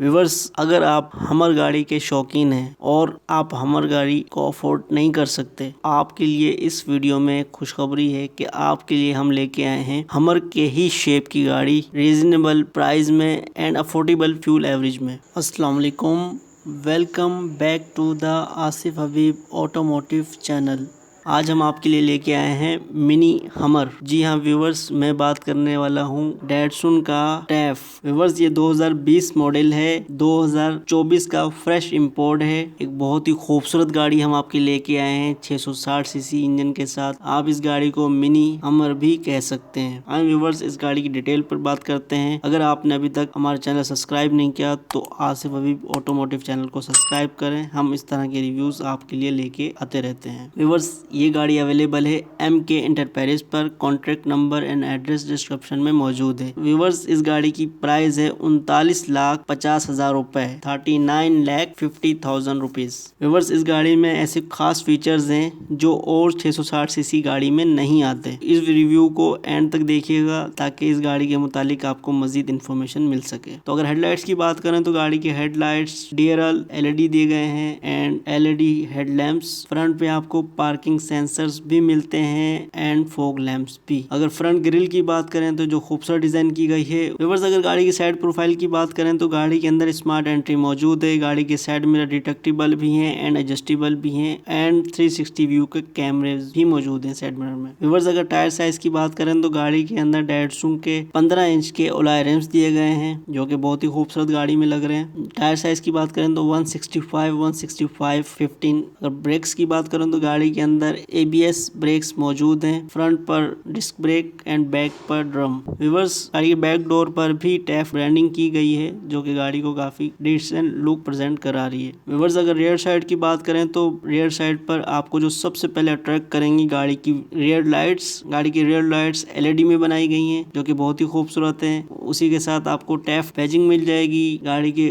Viewers, अगर आप हमर गाड़ी के शौकीन हैं और आप हमर गाड़ी को अफोर्ड नहीं कर सकते, आपके लिए इस वीडियो में खुशखबरी है कि आपके लिए हम लेके आए हैं हमर के ही शेप की गाड़ी रीजनेबल प्राइस में एंड अफोर्डेबल फ्यूल एवरेज में। अस्सलाम वालेकुम, welcome back to the Asif Habib automotive channel. आज हम आपके लिए लेके आए हैं मिनी हमर। जी हाँ व्यूवर्स, मैं बात करने वाला हूँ डैटसून का टैफ। व्यूवर्स, ये 2020 मॉडल है, 2024 का फ्रेश इंपोर्ट है। एक बहुत ही खूबसूरत गाड़ी हम आपके लेके आए हैं 660 सीसी इंजन के साथ। आप इस गाड़ी को मिनी हमर भी कह सकते हैं। आइए व्यूवर्स, इस गाड़ी की डिटेल पर बात करते हैं। अगर आपने अभी तक हमारा चैनल सब्सक्राइब नहीं किया तो आसिफ हबीब ऑटोमोटिव चैनल को सब्सक्राइब करें। हम इस तरह के रिव्यूज आपके लिए लेके आते रहते हैं। व्यूवर्स, ये गाड़ी अवेलेबल है MK एंटरप्राइज पर। Contract number and address description में मौजूद है। व्यूवर्स, इस गाड़ी की प्राइस है 39,50,000 रुपए, 39,50,000 रुपीज। व्यूवर्स, इस गाड़ी में ऐसे खास फीचर्स हैं जो और 660 सीसी गाड़ी में नहीं आते। इस रिव्यू को एंड तक देखिएगा ताकि इस गाड़ी के मुतालिक आपको मजीद इन्फॉर्मेशन मिल सके। तो अगर हेडलाइट्स की बात करें तो गाड़ी के हेडलाइट्स DRL LED दिए गए हैं एंड LED हेडलैम्प्स। फ्रंट पे आपको पार्किंग सेंसर्स भी मिलते हैं एंड फॉग लैंप्स भी। अगर फ्रंट ग्रिल की बात करें तो जो खूबसूरत डिजाइन की गई है। व्यूअर्स, अगर गाड़ी की साइड प्रोफाइल की बात करें तो गाड़ी के अंदर स्मार्ट एंट्री मौजूद है। गाड़ी के साइड मिरर डिटेक्टेबल भी हैं एंड एडजस्टेबल भी हैं एंड 360 व्यू के कैमरे भी मौजूद हैं साइड मिरर में। व्यूअर्स, अगर टायर साइज की बात करें तो गाड़ी के अंदर डैटसून के 15 इंच के अलॉय रिम्स दिए गए हैं जो कि बहुत ही खूबसूरत गाड़ी में लग रहे हैं। टायर साइज की बात करें तो 165, 165, 15। अगर ब्रेक्स की बात करें तो गाड़ी के अंदर ABS ब्रेक्स मौजूद हैं। फ्रंट पर डिस्क ब्रेक एंड बैक पर ड्रम। व्यूअर्स, गाड़ी के बैक डोर पर भी टैफ ब्रांडिंग की गई है जो कि गाड़ी को काफी डिसेंट लुक प्रेजेंट करा रही है। व्यूअर्स, अगर रियर साइड की बात करें तो रियर साइड पर आपको जो सबसे पहले अट्रैक्ट करेंगी गाड़ी की रियर लाइट्स। गाड़ी की रियर लाइट्स LED में बनाई गई हैं जो कि बहुत ही खूबसूरत है। उसी के साथ आपको टैफ बैजिंग मिल जाएगी। गाड़ी के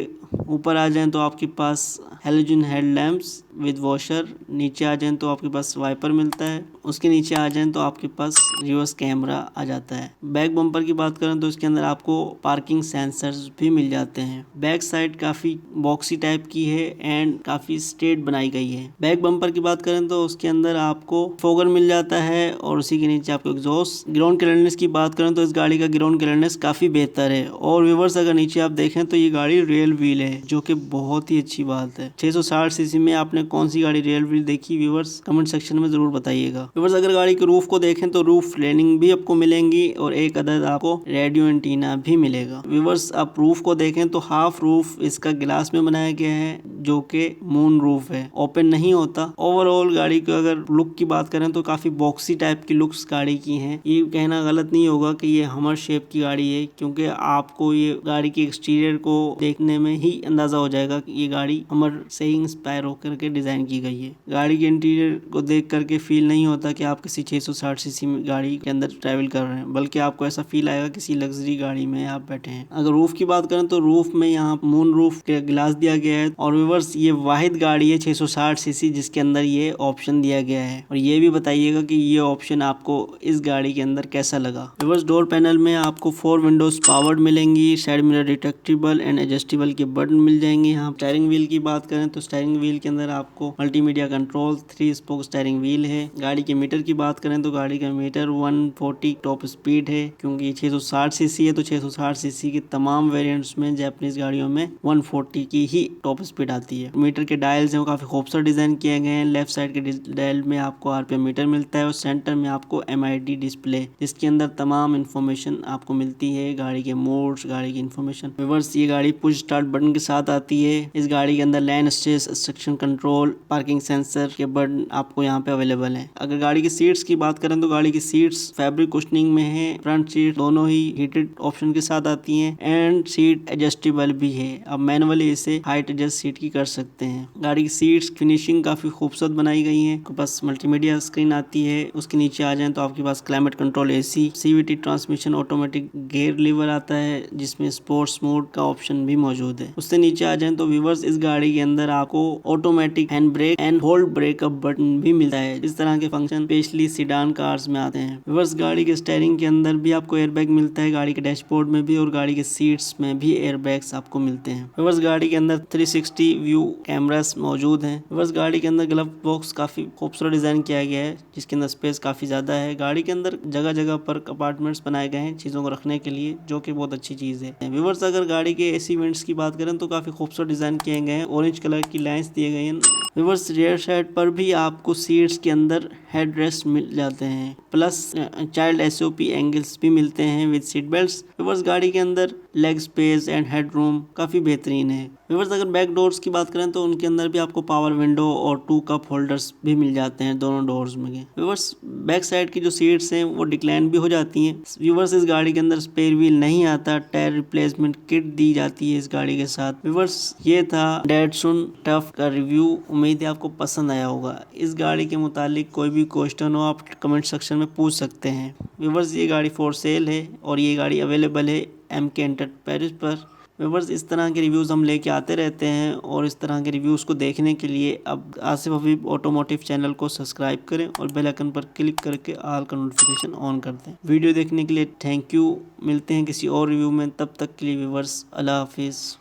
ऊपर आ जाएं तो आपके पास हेलोजन हेडलैम्प्स विद वॉशर। नीचे आ जाएं तो आपके पास वाइपर मिलता है। उसके नीचे आ जाएं तो आपके पास रिवर्स कैमरा आ जाता है। बैक बम्पर की बात करें तो इसके अंदर आपको पार्किंग सेंसर्स भी मिल जाते हैं। बैक साइड काफी बॉक्सी टाइप की है एंड काफी स्ट्रेट बनाई गई है। बैक बम्पर की बात करें तो उसके अंदर आपको फोगर मिल जाता है और उसी के नीचे आपको एग्जॉस्ट। ग्राउंड क्लियरेंस की बात करें तो इस गाड़ी का ग्राउंड क्लियरेंस काफी बेहतर है। और व्यूअर्स, अगर नीचे आप देखें तो ये गाड़ी रियल व्हील है जो कि बहुत ही अच्छी बात है। 660 सीसी में आपने कौन सी गाड़ी रियल व्हील देखी व्यूअर्स, कमेंट सेक्शन में जरूर बताइएगा। व्यूअर्स, अगर गाड़ी के रूफ को देखें तो रूफ रेलिंग भी आपको मिलेंगी और एक अदद आपको रेडियो एंटीना भी मिलेगा। व्यूअर्स, आप रूफ को देखें तो हाफ रूफ इसका ग्लास में बनाया गया है जो कि मून रूफ है, ओपन नहीं होता। ओवरऑल गाड़ी को अगर लुक की बात करें तो काफी बॉक्सी टाइप की लुक्स गाड़ी की हैं। ये कहना गलत नहीं होगा कि ये हमर शेप की गाड़ी है क्योंकि आपको ये गाड़ी के एक्सटीरियर को देखने में ही अंदाजा हो जाएगा कि ये गाड़ी हमर से ही इंस्पायर होकर के डिजाइन की गई है। गाड़ी के इंटीरियर को देख करके फील नहीं होता कि आप किसी 660 सीसी गाड़ी के अंदर ट्रैवल कर रहे हैं, बल्कि आपको ऐसा फील आएगा किसी लग्जरी गाड़ी में आप बैठे हैं। अगर रूफ की बात करें तो रूफ में यहाँ मून रूफ के ग्लास दिया गया है। और व्यूअर्स, ये वाहिद गाड़ी है 660 सीसी जिसके अंदर ये ऑप्शन दिया गया है। और ये भी बताइएगा कि ये ऑप्शन आपको इस गाड़ी के अंदर कैसा लगा। व्यूअर्स, डोर पैनल में आपको 4 विंडोज पावर्ड मिलेंगी। Side mirror detectable and adjustable के बटन मिल जाएंगे। यहाँ स्टीयरिंग व्हील की बात करें तो स्टीयरिंग व्हील के अंदर आपको multimedia control 3 spoke steering wheel है। गाड़ी के मीटर की बात करें तो गाड़ी का मीटर 140 टॉप स्पीड है क्योंकि 660 सीसी है तो 660 सीसी के तमाम वेरिएंट्स में जापानीज गाड़ियों में 140 की ही टॉप स्पीड आती है। मीटर के डायल्स हैं वो काफी खूबसूरत डिजाइन किए गए हैं। लेफ्ट साइड के डायल में आपको RPM मीटर मिलता है और सेंटर में आपको MID डिस्प्ले जिसके अंदर तमाम इंफॉर्मेशन आपको मिलती है। गाड़ी के मोड्स, गाड़ी की इंफॉर्मेशन। व्यूअर्स, ये गाड़ी पुश स्टार्ट बटन के साथ आती है। इस गाड़ी के अंदर lane assist, traction control, parking sensor के बटन आपको यहाँ पे अवेलेबल है। अगर गाड़ी की सीट्स की बात करें तो गाड़ी की सीट्स फैब्रिक कुशनिंग में है। फ्रंट सीट दोनों ही हीटेड ऑप्शन के साथ आती हैं एंड सीट एडजस्टेबल भी है। अब मैनुअली इसे हाइट एडजस्ट सीट की कर सकते हैं। गाड़ी की सीट्स फिनिशिंग काफ़ी खूबसूरत बनाई गई है। आपके पास मल्टीमीडिया स्क्रीन आती है। उसके नीचे आ जाएं तो आपके पास climate control AC, CVT transmission, automatic gear lever आता है जिसमें स्पोर्ट्स मोड का ऑप्शन भी मौजूद है। उससे नीचे आ जाएं तो व्यूअर्स इस गाड़ी के अंदर आपको automatic hand brake and hold breakup button भी मिलता है। इस तरह के फंक्शन स्पेशली सीडान कार्स में आते हैं। व्यूअर्स गाड़ी के स्टीयरिंग के अंदर भी आपको एयरबैग मिलता है, गाड़ी के डैशबोर्ड में भी और गाड़ी के सीट्स में भी एयरबैग्स आपको मिलते हैं। व्यूअर्स गाड़ी के अंदर 360 व्यू कैमरास मौजूद हैं। व्यूअर्स गाड़ी के अंदर ग्लव बॉक्स काफी खूबसूरत डिजाइन किया गया है जिसके अंदर स्पेस काफी ज्यादा है। गाड़ी के अंदर जगह जगह पर कंपार्टमेंट्स बनाए गए हैं चीजों को रखने के लिए, जो कि बहुत अच्छी चीज है। व्यूअर्स अगर गाड़ी के एसी वेंट्स की बात करें तो काफी खूबसूरत डिजाइन किए गए हैं, ऑरेंज कलर की लाइंस दिए गए हैं। व्यूअर्स रियर साइड पर भी आपको सीट्स के अंदर हेड रेस्ट मिल जाते हैं, प्लस चाइल्ड SOP एंगल्स भी मिलते हैं विद सीट बेल्ट्स। व्यूअर्स गाड़ी के अंदर leg space and head room काफी बेहतरीन है। व्यूअर्स अगर बैक डोर्स की बात करें तो उनके अंदर भी आपको पावर विंडो और 2 कप होल्डर्स भी मिल जाते हैं दोनों डोर्स में। व्यूअर्स बैक साइड की जो सीट्स हैं वो डिक्लाइन भी हो जाती हैं। व्यूअर्स इस गाड़ी के अंदर स्पेयर व्हील नहीं आता, टायर रिप्लेसमेंट किट दी जाती है इस गाड़ी के साथ। व्यूअर्स ये था डैटसून टफ का रिव्यू, उम्मीद है आपको पसंद आया होगा। इस गाड़ी के मुतालिक कोई भी क्वेश्चन हो आप कमेंट सेक्शन में पूछ सकते हैं। व्यूअर्स ये गाड़ी फॉर सेल है और ये गाड़ी अवेलेबल है MK एंटरप्राइज पर। व्यूअर्स इस तरह के रिव्यूज़ हम लेके आते रहते हैं और इस तरह के रिव्यूज़ को देखने के लिए अब आसिफ हबीब ऑटोमोटिव चैनल को सब्सक्राइब करें और बेल आइकन पर क्लिक करके ऑल का नोटिफिकेशन ऑन कर दें। वीडियो देखने के लिए थैंक यू। मिलते हैं किसी और रिव्यू में, तब तक के लिए व्यूअर्स अल्लाह हाफिज़।